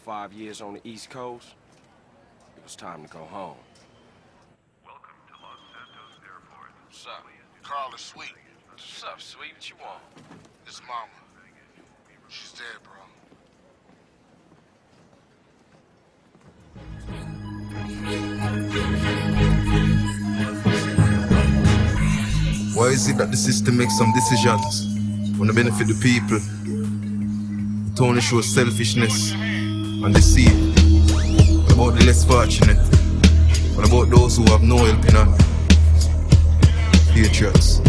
5 years on the East Coast, it was time to go home. Welcome to Los Santos Airport. What's up? Carl is sweet. What's up, sweet? What you want? It's mama. She's dead, bro. Why is it that the system makes some decisions when they benefit the people? It only shows selfishness and deceit. What about the less fortunate? What about those who have no helping hand? Patriots.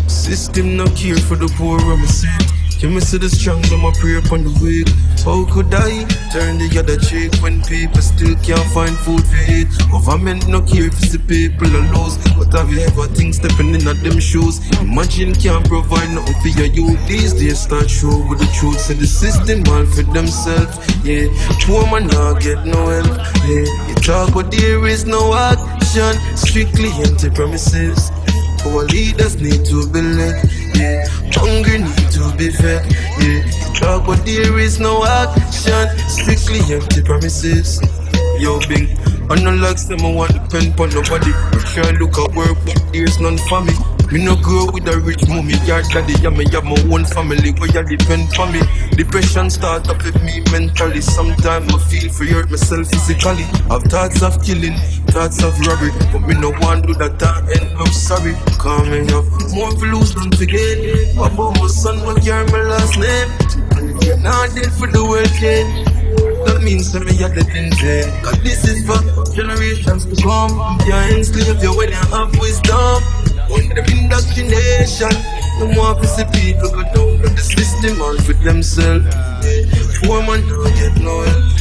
System not care for the poor, I'm a saint. Give me see the strong, them a pray upon the weak. How could I turn the other cheek when people still can't find food for eat? Government no care if it's the people are lost. But have you ever think stepping in at them shoes? Imagine can't provide nothing for your youth. These days start show with the truth. Say the system all for themselves. Yeah, poor man not get no help. Yeah, you talk but there is no action. Strictly empty promises. Our leaders need to be led, yeah. Hungry need to be fed, yeah. Talk but there is no action. Strictly empty promises. Yo, Bing, I no like them, I want to depend on nobody. I try look at work, but there's none for me. Me no grow with a rich mommy, yard daddy, and me have my own family where you depend on me. Depression start up with me mentally. Sometimes I feel for hurt myself physically. Have thoughts of killing, thoughts of robbery, but me no want to do that and I'm sorry. Call me up, more for lose than forget. What about my son, what carry my last name? And if you're not dead for the world, kid, that means that me are dead in dead. Cause this is for generations to come. You can't enslave you when you have wisdom. On the indoctrination, no more to see people go down to the system all for themselves. Poor man don't get no help.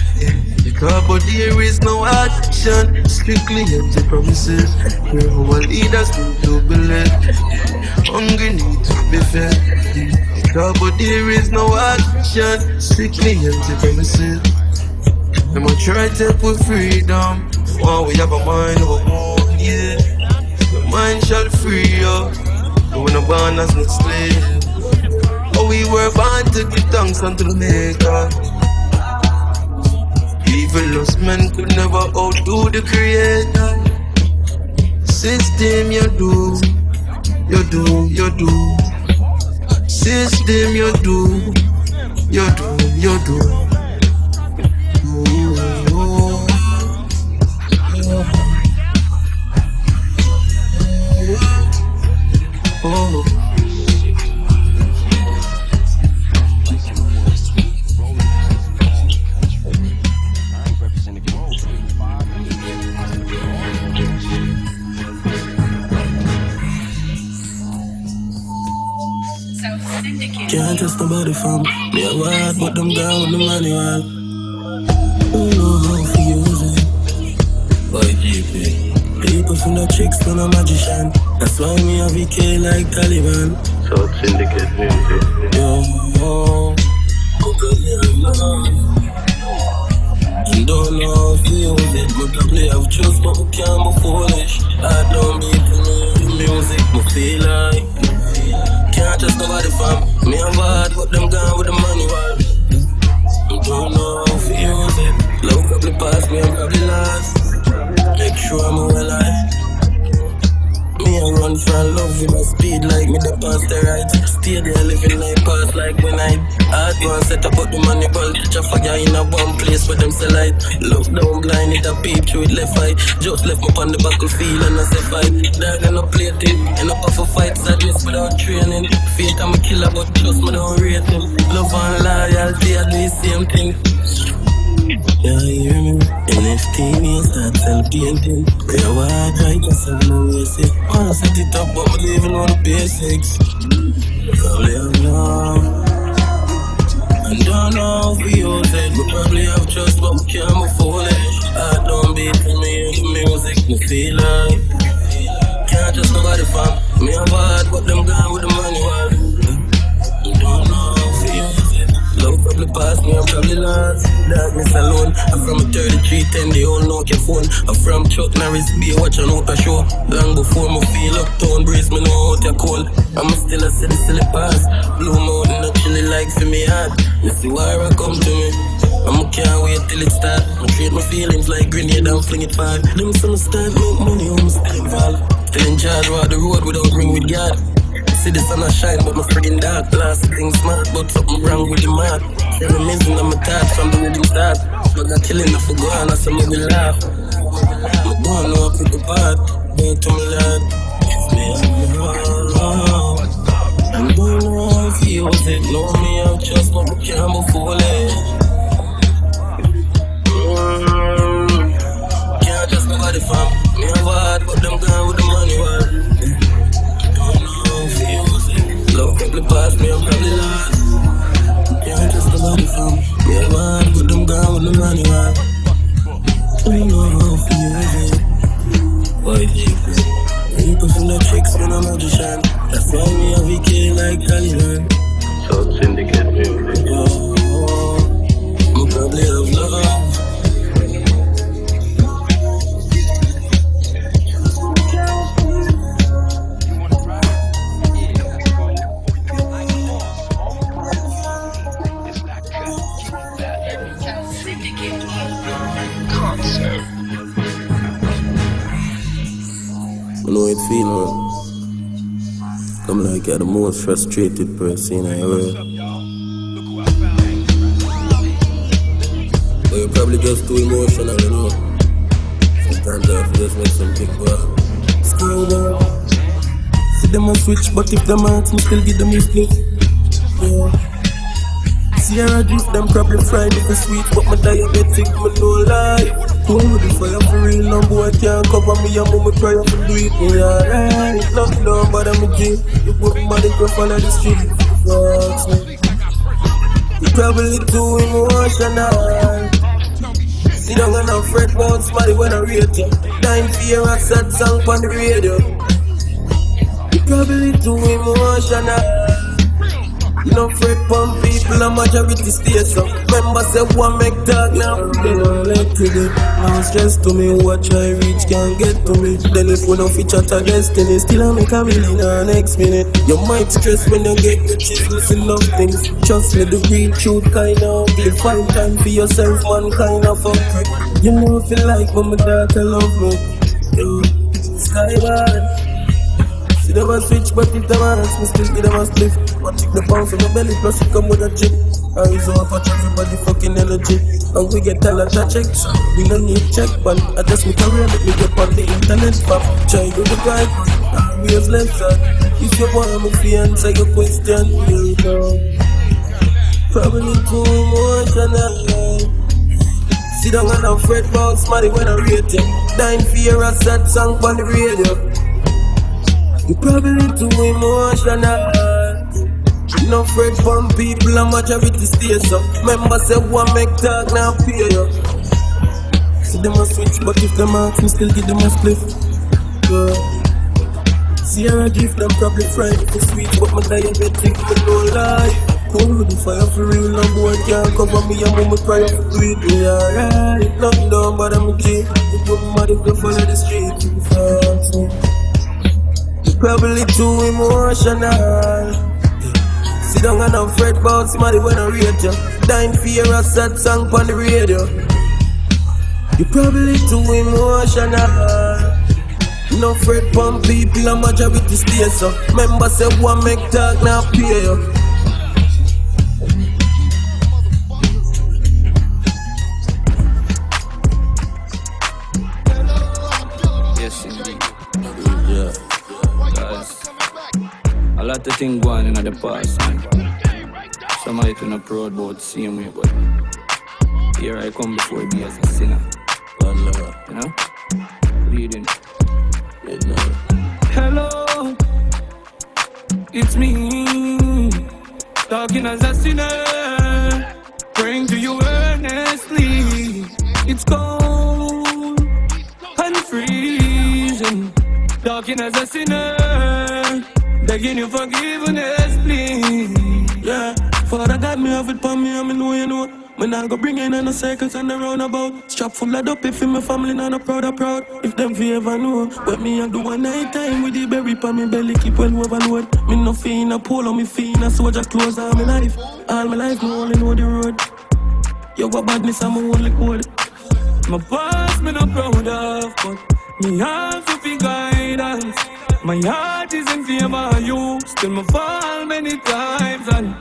Because but there is no action. Strictly empty promises. Where our leaders need to be led. Hungry need to be fed. Because but there is no action. Strictly empty promises. Them a try to take with freedom. While we have a mind of our own, yeah. The mind shall free you. But when a born as no slave. Oh, we were born to give thanks unto the Maker. Evilous men could never outdo the Creator. System you do, you do, you do. System you do, you do, you do. Oh. Can't trust nobody from me. I want but them down with the money, man. Don't know how to use it. Boy, GP. People from the chicks, but no magician. That's why me have VK like Taliban. So it's syndicate music. Yo, you don't know how to use it. But I play have trust, but we can't be foolish. I don't mean to me music, but feel like can't trust nobody fam. Me have hard, but them gone with the money, man. You don't know how to use it. Love probably pass me, I'm probably lost. Make sure I'm alive. Me I run from love with my speed like me the past the right. Stay there living life past like when I hard one set up the money ball. Catch a fire in a one place where them sell light. Look down blind it a peep through it left eye. Just left me on the battlefield and I say fight. Dog and I play it. End up for fight sadness without training. Fate I'm a killer but trust me don't rate him. Love and loyalty I do the same thing. Yeah, you hear me? NFT me start sell painting. Where I want I just have no waste it. Wanna set it up but me leaving on the basics. Probably have love and don't know if we use it. We probably have trust but we can't move foolish. I don't beat for me the music. Me feel like can't trust nobody fam. Me have hard but them gone with the money one. Don't know if we use it. Love probably pass me, I'm probably lost. Darkness alone, I'm from a 3310, they all know your phone. I'm from Chuck Norris Bay, watch an out a show. Long before me feel uptown breeze, me know out your cold. I'm still a silly pass. Blue Mountain, not chilly like for me hard. You see why I come to me. I can't wait till it start. I treat my feelings like grenade and fling it far. Them some start make money, I'm still involved. Still in charge of the road without ring with God. See the sun a shine, but my friggin' dark. Last thing smart, but something wrong with the mad. Reminiscing on my thoughts from the rhythm start. But not killing, I forgot, I said me will laugh. I don't know if it's the part, but to me lad. I don't know how it feels, it know me, I'm just but I can't move fully. Can't just nobody fam. Me have a heart, but them gone with the money, man. Don't know how it feels, it love probably pass me, I'm probably lost. Can't just nobody fam. Me have a heart, but them gone with the money, man. Don't know how it feels, it. Boy, people from the tricks when I'm a magician. That's why me have VK like Taliban. So syndicate music. Me probably have love. I know it feel, man. I'm like you're the most frustrated person I ever. But you're probably just too emotional, you know. Sometimes I have to just make some big work. See them a switch, but if them ask me, still give them a split. Yeah. Sierra drift, them probably fried if it's sweet, but my diabetic, me no lie. Hold the fire for real, no boy can't cover me, and mama cry up and do it. Me alright, love me down, but I'm a G. You put me body go follow the street. You probably too emotional. See don't got no fret about somebody when I rate you. Dying fear of sad song on the radio. You probably too emotional. You know fret pump people and majority stay so. Remember say one make talk now. They don't let to it. No stress to me, what I reach can't get to me. Then if we don't feature to destiny, still I make a million next minute. You might stress when you get the cheese, listen love things. Trust me, the real truth kinda ugly. Find time for yourself, one kind of fuck. You know feel like when my daughter love me. Yo, sky bad. See them a switch, but if them ask me, still give them a split. Watch the pound from my belly, plus it come with a chip. Eyes on for everybody fucking energy. And we get a lot of checks. We don't need check, but I just me career, let me get on the internet map. Try to the guide, always left side. If you want me to answer your question, you know. Probably too emotional. See them and I'm fret about somebody when I rate you. Dying fear of sad song on the radio. You probably too emotional. No fret from people and majority stay so. Remember say one make talk now pay you. See them a switch, but if them ask me, still give them a split. Sierra drift, them probably fried if it's sweet, but my diabetic, but no lie. Hold the fire for real, no boy can't cover me, and mama cry up to it. We alright, love me down, but I'm a G. You put me mad if they follow the street. You probably too emotional. See down and I'm fret about somebody when I rate you. Dying fear of sad song on the radio. You probably too emotional. No fret from people and majority stay so. Remember say one make talk now pay you. Yes indeed. Yeah. A lot of things going in the past. Somebody to not proud about the same way, but here I come before me as a sinner. You know? Reading. Hello, it's me, talking as a sinner, praying to you earnestly. It's cold and freezing, talking as a sinner, begging you forgiveness, please. Yeah, Father God, me have it for me, and me know you know. Me nah go bring in no circles and the roundabout. Strap full of dope if my family nah no proud of proud. If them fi ever know what me a do one night time with the berry pa me belly keep well overload. Me no feel a polo, me feel a soldier clothes all my life. All my life me only know the road. Yo what badness I'm only cold. My past me not proud of, but me have to be guidance. My heart is in favor of you. Still me fall many times and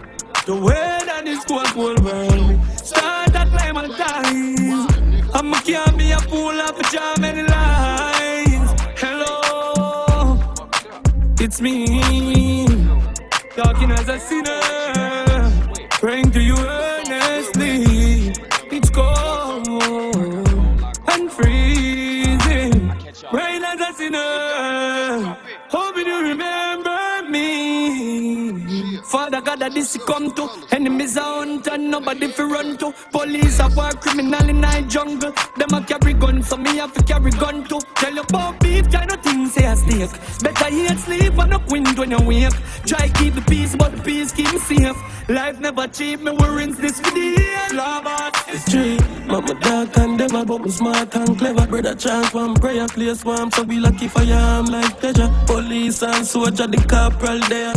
the way that this cold world me start to climb and die. I'm a can't be a fool of a jam many lines. Hello, it's me, talking as a sinner, praying to you earnestly. It's cold and freezing, rain as a sinner, hoping you remember me. Father God, that this come to enemies are hunter, nobody fi run to. Police are war criminal in the jungle. Them a carry gun, so me have to carry gun too. Tell you about beef, kind of things say a snake. Better hate sleep and up wind when you wake. Try keep the peace, but the peace keep me safe. Life never cheap, me will rinse this for the end. Lord, it's true. Mama dark and devil, but me smart and clever. Brother chant one prayer, place warm, so be lucky for am like pleasure. Police and soldier, the corporal there.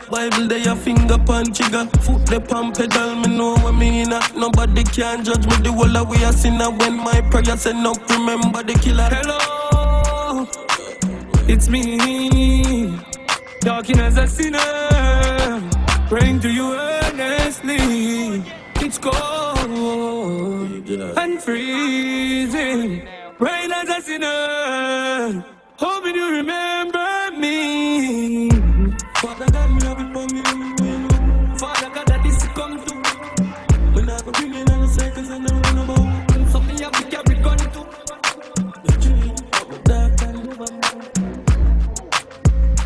Bible there, your finger pan trigger. Foot the pan pedal, me know what me in. Nobody can judge me, the whole way I sinner. When my prayer send up, remember the killer. Hello, it's me, talking as a sinner, praying to you earnestly. It's cold and freezing, rain as a sinner, hoping you remember me. Father God, me have it for me. Father God, that this come to. We not go bring in all the circles and the roundabout. So me have to carry gun to. The tree, the dark and the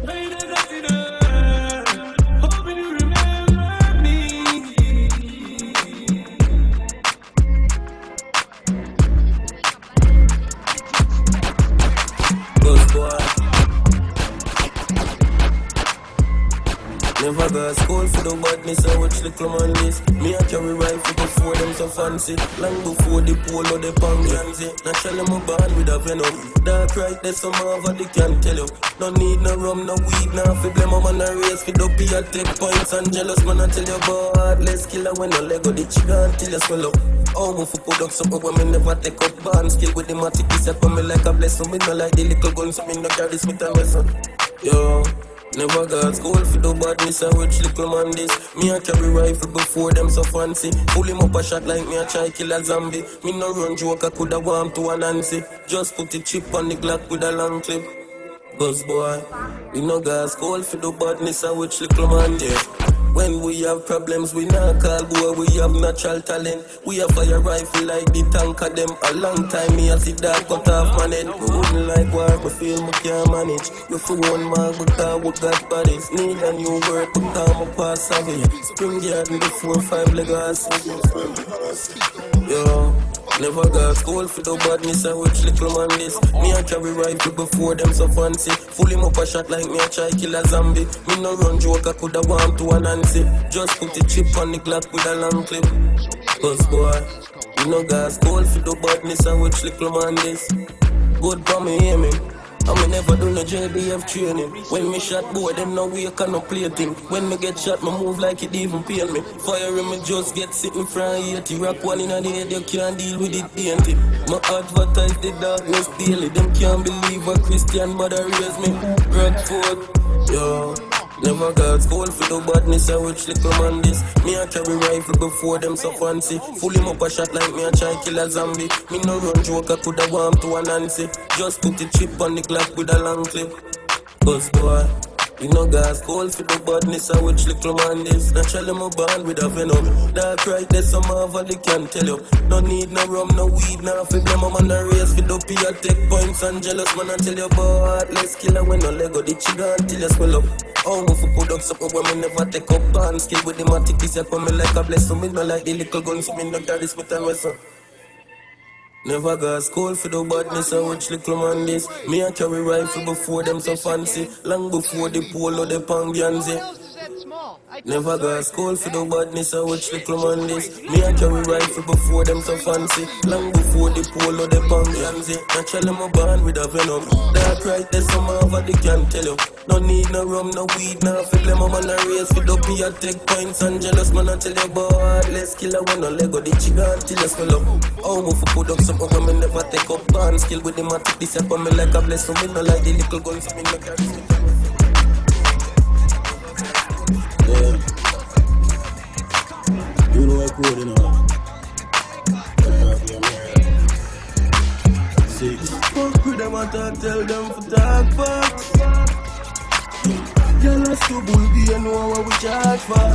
rain as a sinner, hoping you remember me. Good boy. Never got school for the badness, I watch little man this. Me a carry rifle before them so fancy. Long before the polo, the panganzi. Naturally my band with a venom. Dark right there, some of they can tell you. No need no rum, no weed, no fi blame. I'm on a race, fi dopey a take points and jealous. Man I tell you about let's killer when no Lego the chicken until you swallow. Oh, me for put up something when me never take up band. Skill with the matic, he said for me like a blessing. Me no like the little guns, so me no carry Smith and Wesson. Yo, never got school for the badness, I watch little man this. Me a carry rifle before them so fancy. Pull him up a shot like me a try kill a zombie. Me no run joke, I coulda warm to a Nancy. Just put the chip on the Glock with a long clip. Buzz boy, we no got school for the badness, I watch little man there. When we have problems, we not call boy, we have natural talent. We have fire rifle like the tank of them. A long time me a see that cut off man head. We wouldn't like war, we feel we can't manage. We for one man, because we got bodies. Need a new word, because my past savage. Spring yard in the 4-5 legacy. Yo, never got school for the badness, I watch little man this. Me a carry rifle before them so fancy. Full him up a shot like me a try kill a zombie. Me no run joke, I coulda warm to a Nancy. Just put the chip on the Glock with a long clip. Cause boy, you no got school for the badness, I watch little man this. Good for me, hear me. I me never do no JBF training. When me shot boy, them no wake and no play thing. When me get shot, me move like it even pain me. Fire in me just get sitting from 80. Rock one in the head, you can't deal with it, ain't it? My advertise the darkness daily. Them can't believe a Christian mother raised me. Bradford, yo. Never got school for the badness, I watch little man this. Me a carry rifle before them so fancy. Full him up a shot like me a try kill a zombie. Me no run joke, I coulda warm to a Nancy. Just put the chip on the Glock with a long clip. Cause boy, you no got school for the badness, I watch little man this. Naturally my band with a venom. Dark right there, some of they can tell you. No need no rum, no weed, no fi blame. I'm on a race for dopey, I take points and jealous. Man I tell you about let's killer when no Lego the chicken until you swell up. Oh, me for put up something when me never take up band. Skill with the matic, he said for me like a blessing. Me no like the little guns, so me no carry Smith and Wesson. Never got school for the badness, I watch little man this. Me a carry rifle before them so fancy. Long before the polo, the panganzi. Never got school for the badness, I watch little man this. Me I carry rifle before them so fancy. Long before the polo, the pambianzi. Naturally I'm born with a venom. Dark right there, some over the can tell you. No need no rum, no weed, no fill them. I'm on a race with the beer, take points and jealous man I tell you about. Let's kill a one, no Lego, the chicken till you swell up. Oh, move for put up something when me never take up. Band skill with the matic, this up on me like a blessing. Me no like the little guns, me no carry me. Yeah. You know I could, you know. Six. Fuck with them and talk, tell them for talk facts. Y'all are so bulky, you know what we charge for.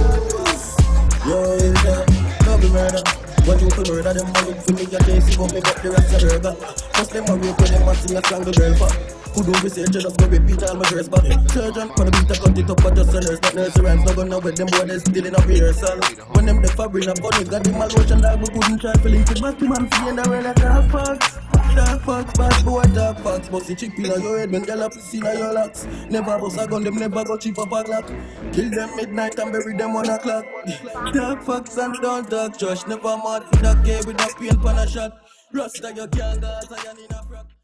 Yo, is that double murder? What you could murder them money for me, you can't see me got the rest of the burger. First them a rape when them a sing a song the girl for. Who don't be saying just go repeat all my dress back. Surgeon, for the beat I cut it up, but just a nurse, not nursery rhymes. No gonna with them boys, they still in a rehearsal. When them the fabric, I'm funny, got them a lotion dog, we couldn't try to link it back to man, feeling the way like a fox. Dark fox, bad boy, dark fox. Bust the chip in your head, when girl up see in your locks. Never bust a gun, them never go cheap up a clock. Kill them midnight and bury them 1 o'clock. Dark fox and don't talk trash. Never mad for that gay with a pain pan a shot. Rust that you can't gas, I in a frack.